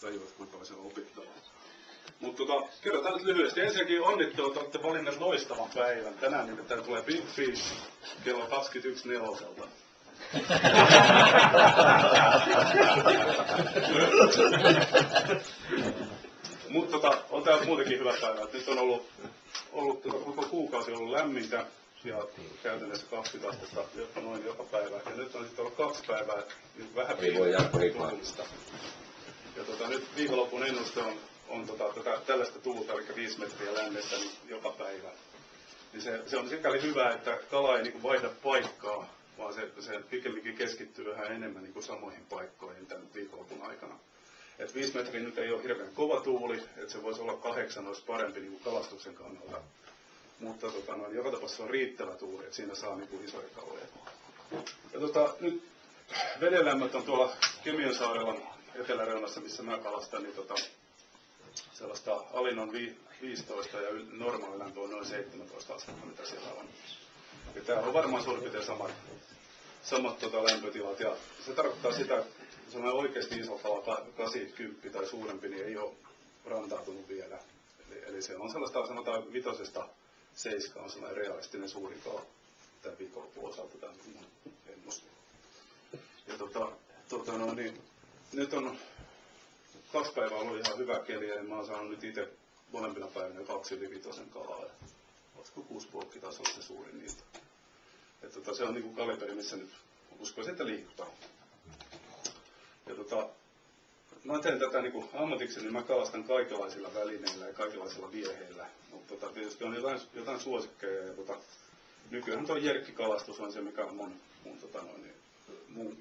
tajuat, kuinka paljon se on opittavaa. Mutta kerrotaan nyt lyhyesti. Ensinnäkin onnittelut, olette valinneet loistavan päivän. Tänään nimittäin tulee Big Fish kello 21.4. Mutta on täällä muutenkin hyvä päivä. Nyt on ollut koko kuukausi ollut lämmintä ja käytännössä 20 astetta noin joka päivä. Ja nyt on sitten ollut 2 päivää niin vähän tuulista. Ja nyt viikonlopun ennuste on tällaista tuulta, eli 5 metriä lännessä niin joka päivä. Niin se on sikäli hyvä, että kala ei niin vaihda paikkaa, vaan se pikemminkin keskittyy vähän enemmän niin samoihin paikkoihin tämän viikonlopun aikana. Et 5 metriä nyt ei ole hirveän kova tuuli, että se voisi olla 8, olisi parempi niin kalastuksen kannalta. Mutta joka tapauksessa on riittävä tuuli, että siinä saa niin isoja kaloja. Ja nyt vedenlämmöt on tuolla Kemiönsaarella eteläreunassa, missä mä kalastan, niin sellaista alin on 15 ja normaali lämpö on noin 17 astetta, mitä siellä on. Ja täällä on varmaan suurin piirtein samat lämpötilat, ja se tarkoittaa sitä, että sellainen oikeasti iso kala, 80 tai suurempi, niin ei ole rantautunut vielä. Eli se on sellaista, sanotaan 5-7 on sellainen realistinen suurin kala tämän viikonlopun osalta, tämä mun ennuste. Ja niin, nyt on 2 päivää ollut ihan hyvä keli, ja mä oon saanut nyt itse molempina päivinä 2 yli 5 kalaa, ja olisiko 6,5 taas olla se suurin niistä. Ja se on niinku kaliberi, missä nyt uskoisin, että liikutaan. Ja mä teen tätä niinku ammatikseni, niin mä kalastan kaikenlaisilla välineillä ja kaikenlaisilla vieheillä, mutta tietysti on jotain suosikkeja, ja nykyään tuo jerkkikalastus on se, mikä on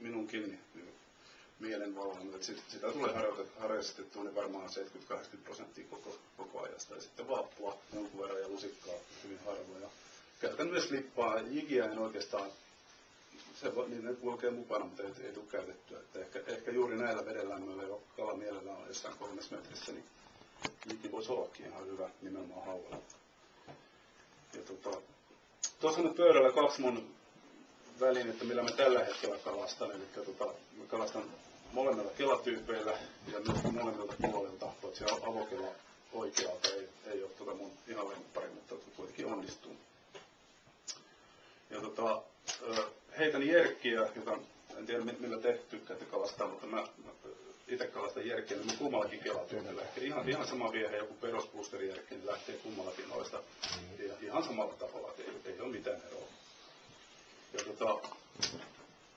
minunkin mielenvalvonut, että sitä tulee harrastettua niin varmaan 70-80% koko ajasta. Ja sitten vaappua jonkun verran ja lusikkaa hyvin harvoin. Ja käytän myös lippaa. Jigiä en oikeastaan, niin ne kulkee mukana, mutta ei tule käytettyä. Että ehkä juuri näillä vedenlämmöillä, jo kala mielellään on jossain 3 metrissä, niin jigi voisi ollakin ihan hyvä nimenomaan hauella. Ja tuossa on nyt pöydällä 2 mun välinettä, millä mä tällä hetkellä kalastan. Eli mä kalastan molemmilla kelatyypeillä ja myös molemmilta puolilta, paitsi avokela oikealta ei ole mun ihan lemppari, mutta kuitenkin onnistuu. Ja heitän jerkkiä, jota en tiedä millä te tykkäätte kalastaa, mutta mä itse kalastan jerkkiä, niin kummallakin kelatyypeillä. Ihan sama viehe, joku perusboosterijärkki, niin lähtee kummallakin noista ihan samalla tavalla, että ei ole mitään eroa. Ja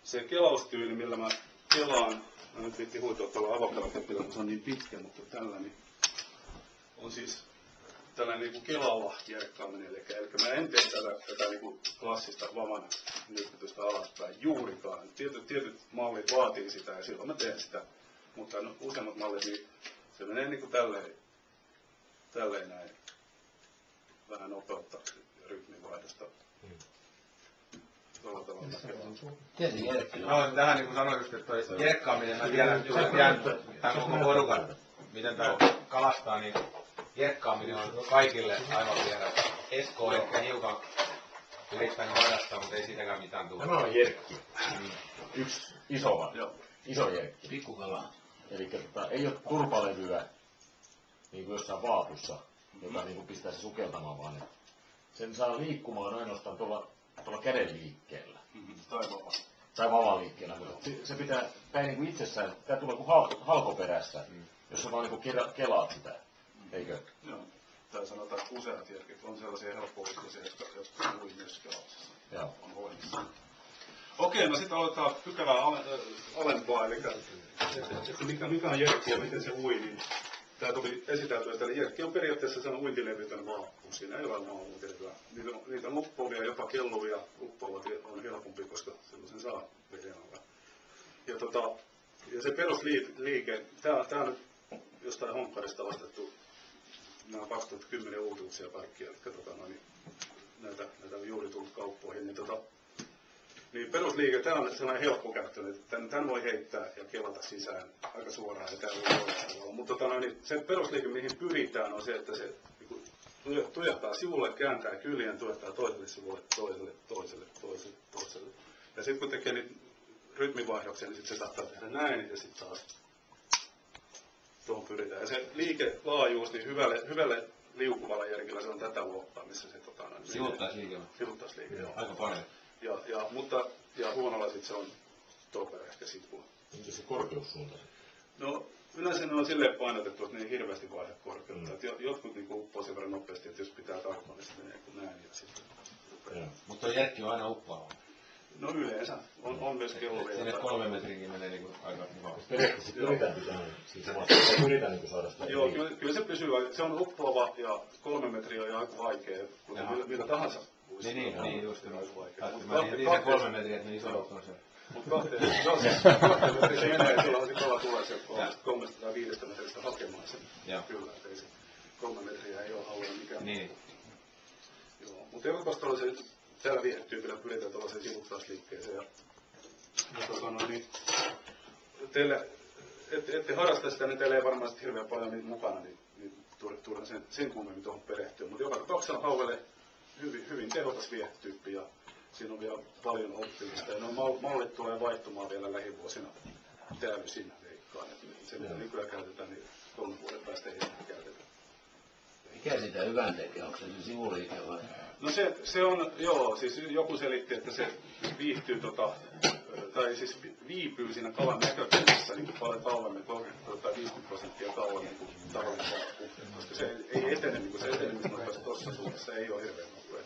se kelaustyyli, millä mä kelaan, mä nyt viittiin huitoa tuolla avokelakepillä, kun se on niin pitkä, mutta tällainen on siis tällainen niin kelalla jerkkaaminen. Eli mä en tee tätä niin klassista vavan nytkytystä alaspäin juurikaan. Tietyt mallit vaatii sitä ja silloin mä teen sitä, mutta useimmat mallit, niin se menee niin kuin tälleen näin. Vähän nopeutta rytminvaihdosta. No, tähän niin kuin sanoin just, että toi jerkkaaminen, mä tiedän tämän koko porukan, miten tämä kalastaa, niin jerkkaaminen on kaikille aivan vieras. Esko on ehkä hiukan yrittänyt harrastaa, mutta ei siitäkään mitään tule. Tämä on jerkki. Yksi iso jerkki. Pikkukala. Eli ei ole turpalevyä, niin kuin jossain vaatussa, joka niin kuin pistää se sukeltamaan, vaan sen saa liikkumaan ainoastaan tuolla käden liikkeellä. Tai vavan liikkeellä. Se pitää niin kuin itsessään, tämä tulee kuin halkoperässä, jos sä vaan niin kuin kelaat sitä, eikö? Joo. Tai sanotaan, että useat jerkit on sellaisia helppovistoisia, jotka ui myös kelauksessa. Joo. On voimissa. Okei, no sitten aloitetaan pykälää alempaa, eli mikä on jerkki ja miten se ui, niin tämä tuli esiteltyä, että jerkki on periaatteessa sellainen uintilevytön vaappu. Siinä ei ole varmaan uintilevyä. Niitä luppoavia, jopa kelluvia luppoavat on helpompi, koska sellaisen saa veden alla. Ja se perusliike, tämä on nyt jostain honkkarista ostettu. Nämä on 2010 uutuuksia kaikkia, eli näitä juuri tullut kauppoihin. Niin perusliike, tämä on sellainen helppokäyttöinen, että tämän voi heittää ja kelata sisään aika suoraan, ja tämä voi olla. Mutta se perusliike, mihin pyritään, on se, että se tujahtaa sivulle, kääntää kyljen, tujahtaa toiselle sivulle, toiselle. Ja sitten kun tekee niitä rytmivaihdoksia, niin sitten se saattaa tehdä näin, ja sitten taas tuohon pyritään. Ja se liikelaajuus, niin hyvälle liukuvalla järkillä se on tätä luokkaa, missä se Sivuttaisliike. Sivuttaisliike, joo. Aika paljon. Ja huonolla sitten se on topea ehkä sipua. Onko se korkeussuunta? No, yleensä ne on silleen painotettu, että ne ei hirveästi vaihda korkeutta. Jotkut niin uppoo sen verran nopeasti, että jos pitää tarkkaan, niin sitten menee kuin näin. Ja sitten mutta tuo järkki on aina uppoava. No yleensä. On myös kellovia. Sinne 3 metriinkin menee niin aika mukavasti. Periaatteessa pyritään pitämään, siis samassa pyritään niin saada sitä. Joo, kyllä se pysyy. Se on uppoava ja 3 metriä on aika vaikea, kuten millä tahansa. Niin just. Mä tiedän 3 metriä, että ne isot on se. Mutta 2 metriä menee, silloin se kala tulee sieltä 305 metristä hakemaan sen. Kyllä, ei se 3 metriä ei ole hauella mikään. Niin. Joo, mutta joka tapauksessa tällä viihetyypillä pyritään tuollaiseen sivuttaisliikkeeseen. Niin, teille, ette harrasta sitä, niin teillä ei varmaan hirveän paljon niitä mukana, niin tuodaan sen kummemmin tuohon perehtyä. Mutta joka tapauksessa on hauelle hyvin tehokas viihetyyppi ja siinä on vielä paljon oppimista. Ja nuo mallit tulee vaihtumaan vielä lähivuosina täysin veikkaan. Se mitä nykyään käytetään, niin 3 vuoden päästä ei enää käytetä. Mikä sitä hyvän tekee? Onko se sivuliike vai? No se on, joo, siis joku selitti, että se viihtyy tai siis viipyy siinä kalan näkökulmassa niin paljon kauemmin, 50% kauemmin kuin tavallinen kauppu. Koska se ei etene, niin kuin se etenemisnopeus tuossa suunnassa ei ole hirveän nopea.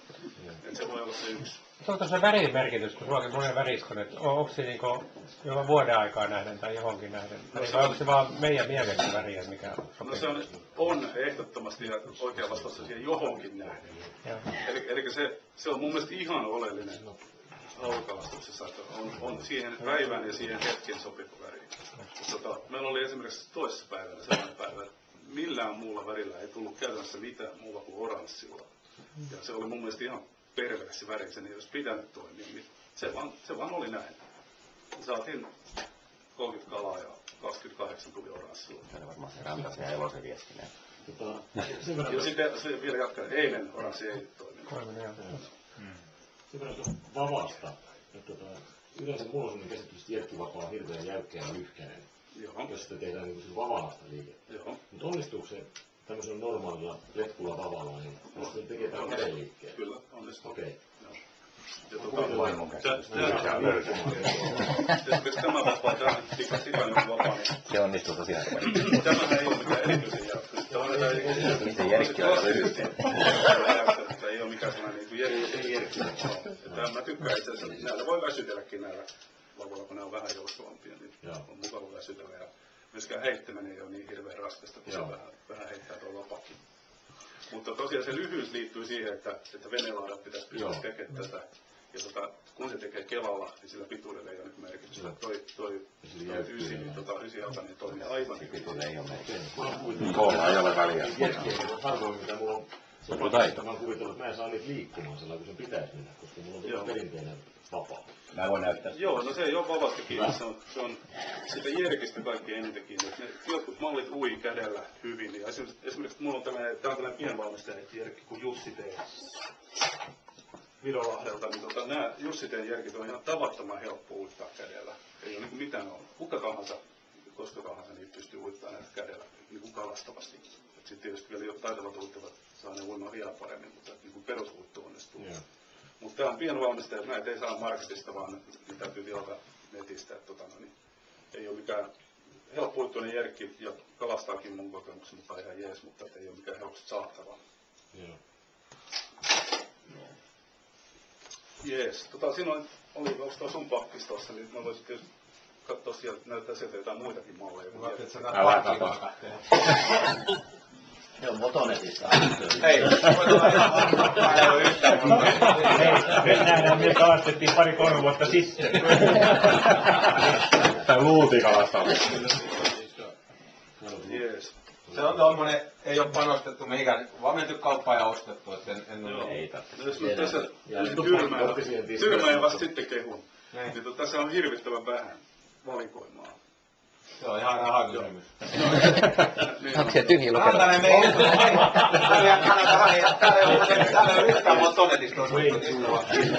Et se voi olla se yksi. Onko se värin merkitys, kun sullakin monen väriskone, onko se niinku jopa vuoden aikaa nähden tai johonkin nähden? Vai onko se vaan meidän mielestä väriä, mikä sopii? No se on ehdottomasti ja oikea vastaus siihen johonkin nähden. Eli se on mun mielestä ihan oleellinen haulukalastuksessa, että on siihen päivään ja siihen hetken sopiva väri. Meillä oli esimerkiksi toisessa päivänä sellainen päivä, että millään muulla värillä ei tullut käytännössä mitään muuta kuin oranssilla. Ja se oli mun mielestä ihan perversi väri, sen ei olisi pitänyt toimia, niin se vaan oli näin. Saatiin 30 kalaa ja 28 tuli oranssilla. Se oli varmaan se rantaisen ja elosen viestinä. Ja sitten vielä jatkaa, eilen oranssi ei toiminut. Sen verran tuosta vavasta. Yleensä mulla on sellainen käsitys, että jerkkivapaa on hirveän jäykkä ja lyhkäinen. Jos sitä tehdään niin vavanasta liikettä. Mutta onnistuuko se tämmöisellä normaalilla letkulla vavalla, niin jos se tekee tämän kädenliikkeen? Kyllä, onnistuu. Okei. Vaimon käsitys. Esimerkiksi tämä vapaa, tämä sikainen vapaa. Se onnistuu tosiaan. Tämähän ei ole mitään erityisen jäykkä. Miten järkki on aika lyhyt. Ei ole mikään sellainen järkki. Mä tykkään itse asiassa, näillä voi väsytelläkin näillä lavoilla, kun ne on vähän joustavampia, niin on mukava väsytellä. Ja myöskään heittäminen ei ole niin hirveän raskasta, kun se vähän heittää tuolla lapakin. Mutta tosiaan se lyhyys liittyy siihen, että venelaadat pitäisi pystyä tekemään tätä. Ja kun se tekee kelalla, niin sillä pituudella ei ole nyt merkitystä. Toi ysijaltainen toimii aivan niin. Pituudella ei ole merkitystä. Koolla ei ole väliä. Harvoin mitä mulla on. Se on taito. Mä oon kuvitellut, että mä en saa niitä liikkumaan sellainen, kun sen pitäisi mennä, koska mulla on perinteinen vapaa. Mä voin näyttää. Joo, no se ei ole vavasta kiinni. Se on sitä jerkistä kaikkein eniten kiinni. Jotkut mallit ui kädellä hyvin. Ja esimerkiksi mulla on tällainen pienvalmistajan jerkki kuin Jussi T. Virolahdelta. Niin nämä Jussi T. jerkit on ihan tavattoman helppo uittaa kädellä. Ei ole niin mitään ollut. Kuka tahansa, koska tahansa, niin pystyy uittamaan näitä kädellä niin kalastavasti. Sitten tietysti vielä taitavat uittavat saa ne uimaan vielä paremmin, mutta niin perusuittu onnistuu. Mutta tämä on pienvalmistaja, että näitä ei saa marketista, vaan ne täytyy tilata netistä. Ei ole mikään helppo-uittuinen jerkki ja kalastaakin mun kokemuksen mukaan ihan jees, mutta ei ole mikään helposti saatavaa. Jees. Siinä oli tuo sun pakkis tuossa, niin mä voisin tietysti katsoa sieltä, näyttää sieltä jotain muitakin malleja. Älä katso. Se on Motonetissa. Ei ole yhtään. Nyt nähdään, me kalastettiin 2-3 vuotta sitten. Tai luutikalasta. Jees. Se on tommonen, ei ole panostettu mihinkään, vaan menty kauppaan ja ostettu, että en Ei tarvitse. Jos nyt tässä tyrmään ja vasta sitten kehun, niin tässä on hirvittävän vähän valikoimaa. Se on ihan rahakysymys. Onko se tyhjä lukema? Rantanen meidän. Täällä ei ole yhtään Motonetista ostettu.